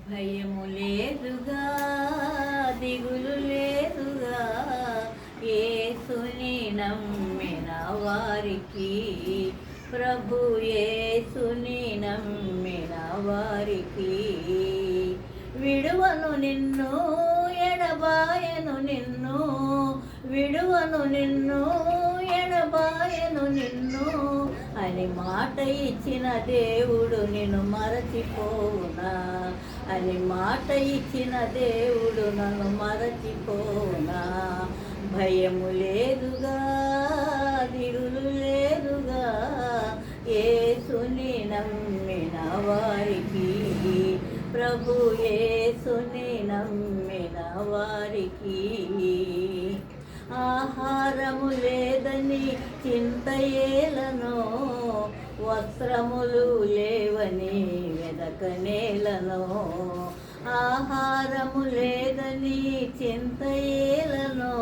భయము లేదుగా, దిగులు లేదుగా, యేసుని నమ్మిన వారికి, ప్రభు యేసుని నమ్మిన వారికి. విడువను నిన్ను, ఎడబాయను నిన్ను, విడువను నిన్ను, ఎడబాయను నిన్ను అని మాట ఇచ్చిన దేవుడు నిన్ను మరచిపోనా, అని మాట ఇచ్చిన దేవుడు నన్ను మరచిపోనా. భయము లేదుగా, దిగులు లేదుగా, యేసుని నమ్మిన వారికి, ప్రభు యేసుని నమ్మిన వారికి. ఆహారము లేదని చింతయేలను, వస్త్రములు లేవని వెదకనేలను. ఆహారము లేదని చింతయేలను,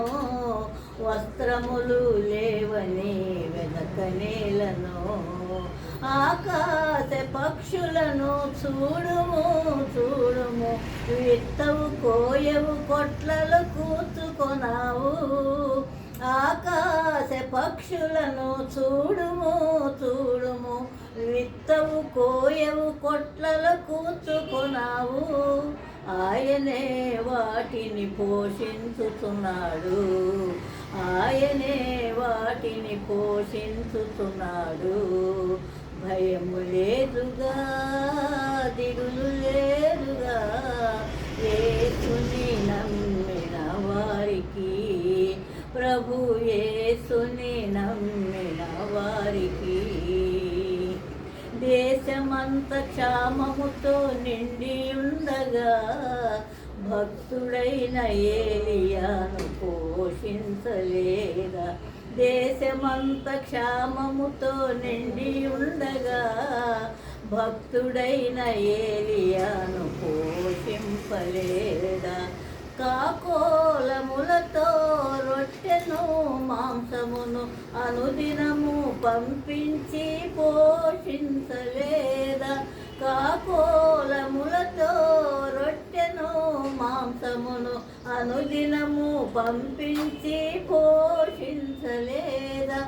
వస్త్రములు లేవని వెదకనేలను. ఆకాశ పక్షులను చూడుము చూడుము, విత్తవు కోయవు కొట్లలో కూర్చుకొనావు. ఆకాశ పక్షులను చూడుము చూడుము, విత్తవు కోయవు కొట్లలో కూర్చుకొనావు. ఆయనే వాటిని పోషించుతున్నాడు, ఆయనే వాటిని పోషించుతున్నాడు. భయము లేదుగా, దిగులు లేదుగా, యేసుని నమ్మిన వారికి, ప్రభు యేసుని నమ్మిన వారికి. దేశమంత క్షామముతో నిండి ఉండగా, భక్తుడైన ఏలియాను పోషించలేదా. దేశమంత క్షామముతో నిండి ఉండగా, భక్తుడైన ఏలియాను పోషింపలేదా. కాకోలములతో రొట్టెను మాంసమును అనుదినము పంపించి పోషించలేదా. కాకోలములతో రొట్టెను మాంసమును అనుదినము పంపించి పోషించలేదా.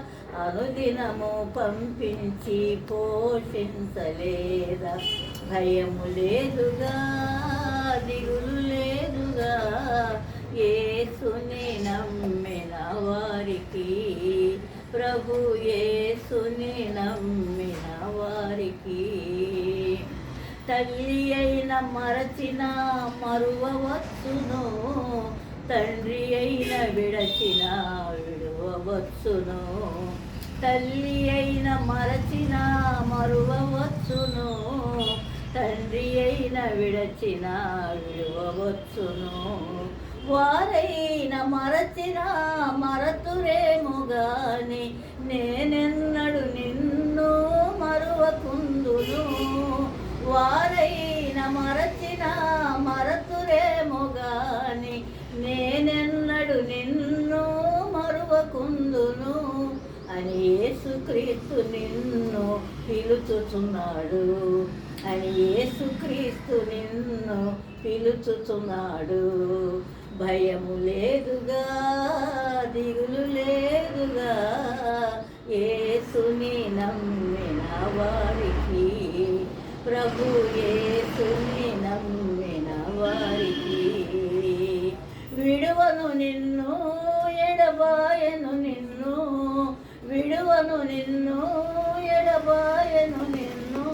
అనుదినము పంపించి పోషించలేదా. భయము లేదుగా, దిగులు లేదుగా, యేసుని నమ్మిన వారికి, ప్రభు యేసుని నమ్మిన వారికి. తల్లి అయిన మరచిన మరువవచ్చును, తండ్రి అయిన విడచిన విడువవచ్చును. తల్లి అయిన మరచిన మరువవచ్చును, తండ్రి అయిన విడచిన విడువవచ్చును. వారైన మరచిన మరతురేమో గాని, నేనెన్నడు నిన్ను మరువకుందును. వారైన మరచిన మరతురేమో గాని, నేనెన్నడు నిన్ను మరువకుందును అని యేసుక్రీస్తు నిన్ను పిలుచుచున్నాడు, అని యేసుక్రీస్తు నిన్ను పిలుచుచున్నాడు. భయము లేదుగా, దిగులు లేదుగా, యేసుని నమ్మిన వారికి, ప్రభు యేసుని నమ్మిన వారికి. విడువను నిన్ను, ఎడబాయను నిన్ను, విడువను నిన్ను, ఎడబాయను నిన్ను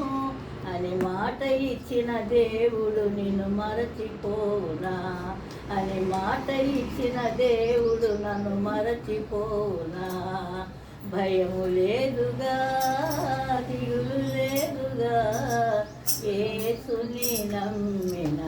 అని మాట ఇచ్చిన దేవుడు నిన్ను మరచిపోనా, అని మాట ఇచ్చిన దేవుడు నన్ను మరచిపోనా. భయము లేదుగా, దిగులు లేదుగా, యేసుని నమ్మిన